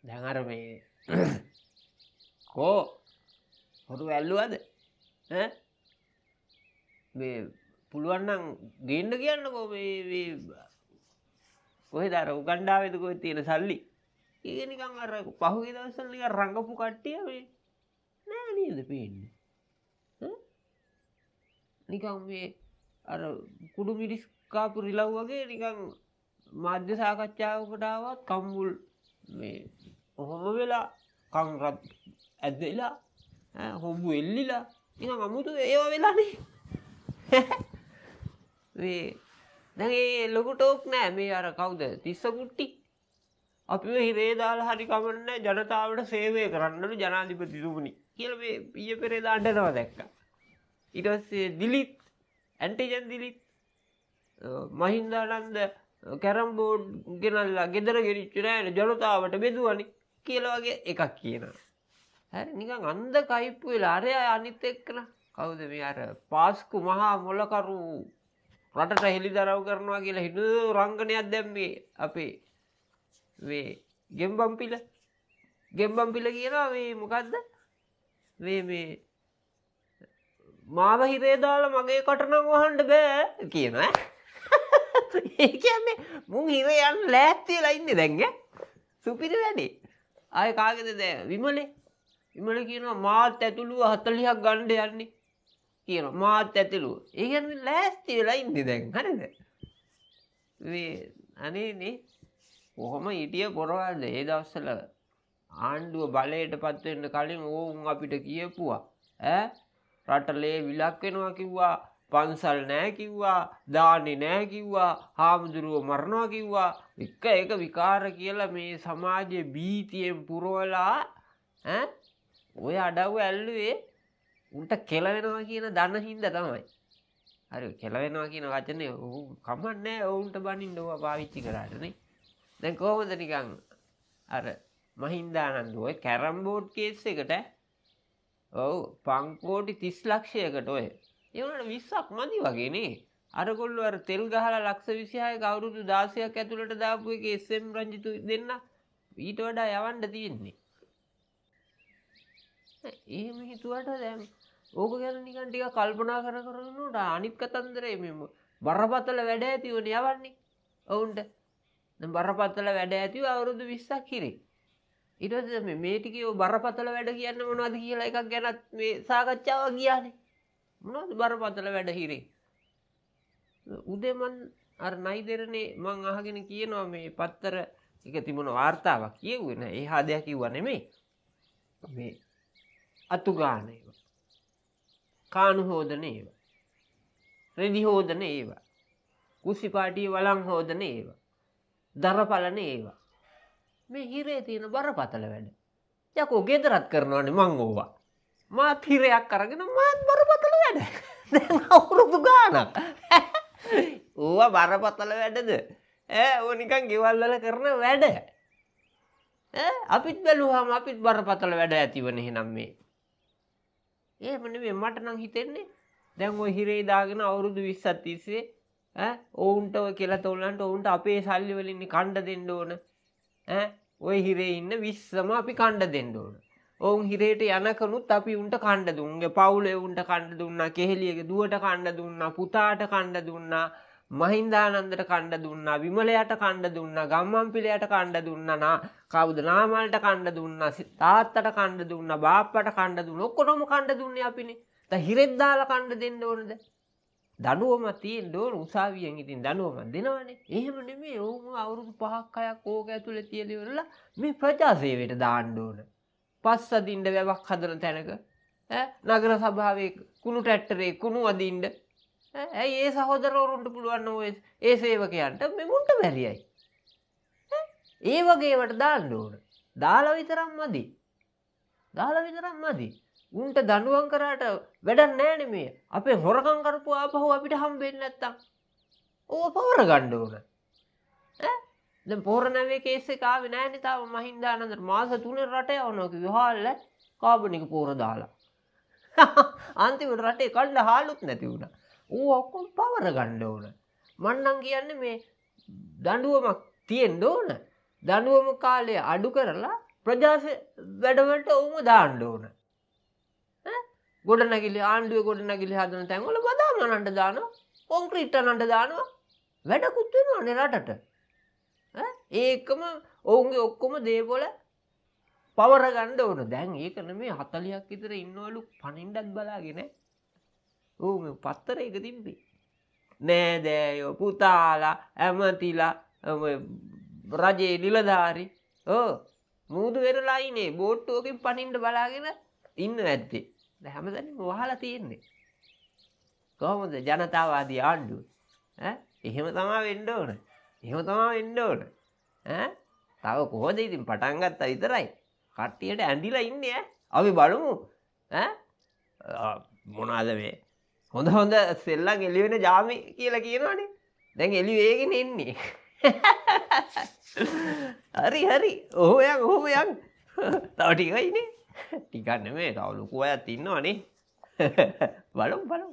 දැන් අර මේ කෝ හොරු ඇල්ලුවද ඈ මේ පුළුවන් නම් ගේන්න කියන්නකෝ මේ කොහෙද අර උගන්ඩාවේද කොහෙද තියෙන සල්ලි ඒක නිකන් අර පහුගිය දවස්වල නිකන් රංගපු කට්ටිය මේ නෑ නේද පේන්නේ ඈ නිකන් මේ අර කුඩු මිරිස් කාපු රිලව් වගේ නිකන් මාධ්‍ය සාකච්ඡාවකට ආවත් කම්මුල් මේ ඔහොම වෙලා කන් රත් ඇදලා හොම්බු එල්ලිලා නිකන් අමුතු ඒවා වෙලානේ මේ දැන් ඒ ලොකු ටෝක් නෑ මේ අර කවුද තිස්ස කුට්ටි අපි මේ හිරේ දාලා හරි කමන්නේ ජනතාවට සේවය කරන්නලු ජනාධිපතිතුමනි කියලා මේ ඊයේ පෙරේදා අඬනවා දැක්කා ඊට පස්සේ දිලිත් ඇන්ටිජන් දිලිත් මහින්දානන්ද කැරම් බෝඩ් ගෙනල්ලා ගෙදර ගෙනිච්ච නෑනේ ජනතාවට බෙදුවනේ කියලා වගේ එකක් කියනවා. හරි නිකන් අන්ධ කයිප්පු වෙලා අර අනිත් එක්කන කවුද මේ අර පාස්කු මහා මොලකරු රටට හෙලිදරව් කරනවා කියලා හිටු රංගනයක් දැම්මේ අපේ මේ ගෙම්බම්පිල කියනවා මේ මොකද්ද මේ මාව හිරේ දාලා මගේ කට නම් වහන්න බෑ කියනවා ඒ කියන්නේ මුන් හිරේ යන්න ලෑස්ති වෙලා ඉන්නේ දැන් ඈ සුපිරි වැඩේ ආයේ කාගේද දැන් විමල කියනවා මාත් ඇතුළුව 40ක් ගන්න යන්නේ කියනවා මාත් ඇතුළුව ඒ කියන්නේ ලෑස්ති වෙලා ඉන්නේ දැන් හරිද මේ අනේනේ කොහොම හිටිය පොරවල්ද ඒ දවස්වල ආණ්ඩුව බලයටපත් වෙන්න කලින් ඕන් අපිට කියපුවා ඈ රටලේ විලක් වෙනවා කිව්වා පන්සල් නෑ කිව්වා දාන්නේ නෑ කිව්වා හාමුදුරුවෝ මරනවා කිව්වා එක විකාර කියලා මේ සමාජයේ බීතියෙන් පුරවලා ඈ ඔය අඩව්ව ඇල්ලුවේ උන්ට කෙලවෙනවා කියන දන්න හින්දා තමයි. හරි කෙලවෙනවා කියන වචනේ කමන්නේ ඔවුන්ට බනින්න ඕවා පාවිච්චි කරාට නේ. දැන් කොහොමද නිකන් අර මහින්දානන්ද ඔය කැරම් බෝඩ් කේස් එකට ඔව් පංකෝටි 30 ලක්ෂයකට ඔය ඒ වුණාට 20ක් මදි වගේ නේ. අරගොල්ලෝ අර තෙල් ගහලා ලක්ෂ 26ක අවුරුදු 16ක් ඇතුළට දාපු එකේ SM රංජිතු දෙන්න ඊට වඩා යවන්න තියෙන්නේ. එහෙම හිතුවට දැන් ඕක ගැන නිකන් ටික කල්පනා කරනකොට අනිත් කතන්දරේ මේ බරපතල වැඩ ඇතිවනේ යවන්නේ. ඔවුන්ට දැන් බරපතල වැඩ ඇතිව අවුරුදු 20ක් හිරේ. ඊට පස්සේ මේ ටිකේ බරපතල වැඩ කියන්නේ මොනවද කියලා එකක් ගැනත් මේ සාකච්ඡාවක් ගියානේ. මොනවද බරපතල වැඩ හිරේ? උදේ මන් අර නයිදරනේ මං අහගෙන කියනවා මේ පත්තර එක තිබුණ වාර්තාවක් කියුවේ නෑ. ඒ හදයක් කිව්වා නෙමෙයි. මේ අතු ගන්න ඒවා. කාණු හොදන ඒවා. රෙදි හොදන ඒවා. කුසි පාටියේ වළං හොදන ඒවා. දරපලන ඒවා. මේ හිරේ තියෙන බරපතල වැඩ. යකෝ ගෙදරත් කරනවානේ මං ඕවා. මාත් හිරයක් අරගෙන මාත් බරපතල වැඩ. දැන් අවුරුදු ගාණක්. ඕවා බරපතල වැඩද? ඕ නිකන් ගෙවල් වල කරන වැඩ. අපිත් බැලුවාම අපිත් බරපතල වැඩ ඇතිවනේ එහෙනම් මේ. එහෙම නෙමෙයි මට නම් හිතෙන්නේ දැන් ওই හිරේ දාගෙන අවුරුදු 20ක් තිස්සේ ඔවුන්ට ඔය කියලා තෝලන්ට ඔවුන්ට අපේ සල්ලි වලින් කණ්ඩ දෙන්න ඕන. ඔය හිරේ ඉන්න 20ම අපි කණ්ඩ දෙන්න ඕන. ඔවුන් හිරේට යනකනුත් අපි උන්ට කණ්ඩ දුන්නා. පවුලේ උන්ට කණ්ඩ දුන්නා. කෙහෙලියගේ දුවට කණ්ඩ දුන්නා. පුතාට කණ්ඩ දුන්නා. මහින්දානන්දට කණ්ඩ දුන්නා. විමලයට කණ්ඩ දුන්නා. ගම්මන්පිලයට කණ්ඩ දුන්නා. කවුද නාමල්ට කණ්ඩ දුන්නා. තාත්තට කණ්ඩ දුන්නා. බාප්පට කණ්ඩ දුන්නා. ඔක්කොම කණ්ඩ දුන්නේ අපිනේ. දැන් හිරෙත් දාලා කණ්ඩ දෙන්න ඕනද? දනුවම තියෙන්න ඕන උසාවියෙන් ඉතින් දනුවම දෙනවනේ. එහෙම නෙමෙයි. ඕම අවුරුදු 5ක් 6ක් ඕක ඇතුලේ තියලා ඉවරලා මේ ප්‍රජා සේවයට දාන්න ඕන. පස් අදින්න වැවක් හදන තැනක නගර සභාවේ කුණු ට්‍රැක්ටරේ කුණු අදින්න ඇයි ඒ සහෝදරවරුන්ට පුළුවන් ඔය ඒ සේවකයන්ට මෙමුන්ට බැරියයි. ඒ වගේවට දාන්න ඕන. දාලා විතරක් මදි. උන්ට දඬුවම් කරාට වැඩක් නැහැ නේ. අපේ හොරකම් කරපු ආපහු අපිට හම්බෙන්නේ නැත්තම් ඕව පවර ගන්න ඕන. දැන් පොර නැවේ කේස් එක ආවේ නැහැනේ තාම මහින්දානන්ද මාස 3 රට යවනවා කිව්වා හාල්ල කාබනික පොර දාලා. අන්තිමට රටේ කන්න හාලුත් නැති වුණා. ඌ ඔක්කොම පවර ගන්න ඕන. මං නම් කියන්නේ මේ දඬුවමක් තියෙන්න ඕන. දඬුවම කාලය අඩු කරලා ප්‍රජාසේ වැඩවලට ඔවුම දාන්න ඕන. ගොඩනැගිලි ආණ්ඩුවේ ගොඩනැගිලි හදන තැන්වල බදාම නන්න දානවා. කොන්ක්‍රීට් නන්න දානවා. වැඩකුත් වෙනවනේ රටට. ඒකම ඔවුන්ගේ ඔක්කොම දේපොළ පවර ගන්න ඕන. දැන් ඒක නෙමෙයි 40ක් විතර ඉන්නවලු පණින්නත් බලාගෙන. ඕ මේ පත්තරයක තිබ්බේ. නෑදෑයෝ පුතාලා ඇමතිලා රජයේ නිලධාරි මූදු වෙරලා ඉන්නේ බෝට්ටුවකින් පනින්න බලාගෙන ඉන්න ඇත්තේ. දැන් හැමදැනම වහලා තියෙන්නේ. කොහොමද ජනතාවාදී ආණ්ඩුව? එහෙම තමයි වෙන්න ඕන. එහෙම තමයි වෙන්න ඕන. තව කොහොමද ඉතින් පටන් ගත්තා විතරයි. කට්ටියට ඇඳිලා ඉන්නේ අපි බලමු. මොනවාද මේ හොඳ හොඳ සෙල්ලම් එළි වෙන ජාමි කියලා කියනවනේ. දැන් එළි වේගෙන එන්නේ. හරි. ඔහොම යන්. තව ටිකයිනේ. ටිකක් නෙමෙයි. තව ලොකු අයත් ඉන්නවනේ. බලමු.